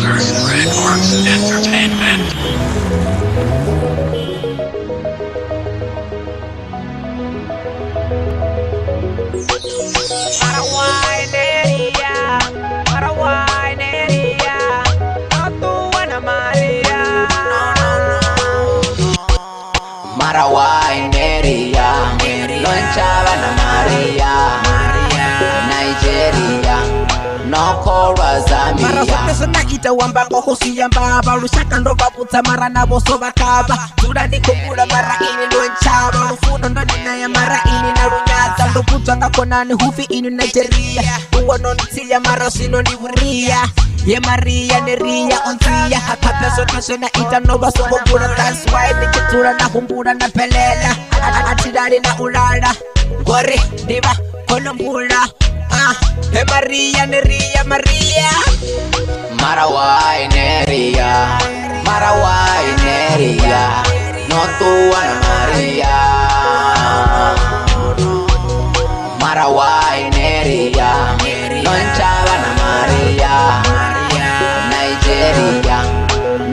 Brothers Records Entertainment. Marawaineria, Lonchava na Maria, Nigeria, Nokora Zambia. Mara zote zinaita wambango husiyambaba Lushaka ndo babuza mara na boso bakaba Zura ni kukula mara ini lonchaba Lufuno ndo ninaya mara ini na runyaza Lupuza nga konani hufi inu Nigeria Uwano nitiya mara sino ni wuria Ye Maria neria ontia Hata zote zinaita noba sobobura That's why nikitura na humbura na pelela Atidari na ulala Gore diva kolombura Hey Maria neria Maria Marawaineria, Marawaineria, Notuana Maria. Marawaineria, Lonchava na Maria, Nigeria,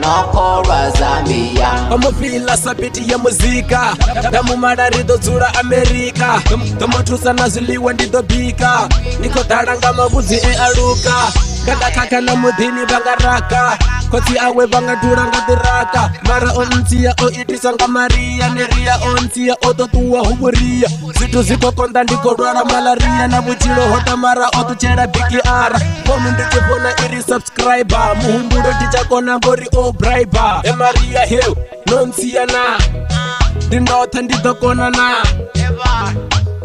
Nokora Zambia. Amufila sabiti ya muzika Damu mararido zura Amerika Tomotusa naziliwa ndido bika Niko taranga mabuzi aruka Gada kaka na mudhini bangaraka Koti awe bangaduranga diraka Mara ontia o itisanga Maria Neria ontia ototua huburia Zitu ziko konda ndiko rara malaria Na mujilo hota mara otuchera biki ara Komu ndikipona iri subscriber Muhumburo tichakona ngori o briber E Maria heu nontia na Dindote ndidokona na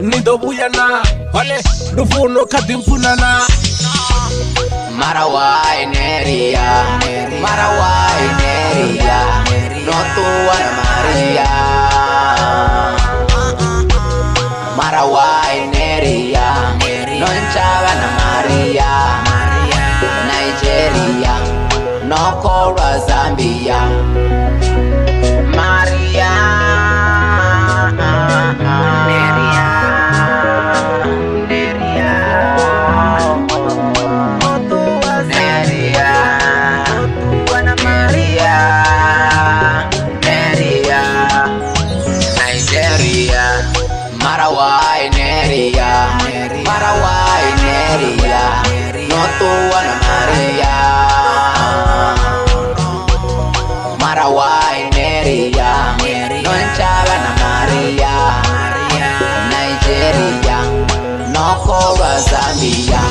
Nidobuya na Hale dufuno kadimfuna na Marawaineria, Marawaineria, Notuana Maria. Marawaineria, Lonchava na Maria, Nigeria, Nokora Zambia. Maria, Neria, Neria. Marawaineria, Marawaineria, Notuana Maria. Marawaineria, Lonchava na Maria, Nigeria, Nokora Zambia.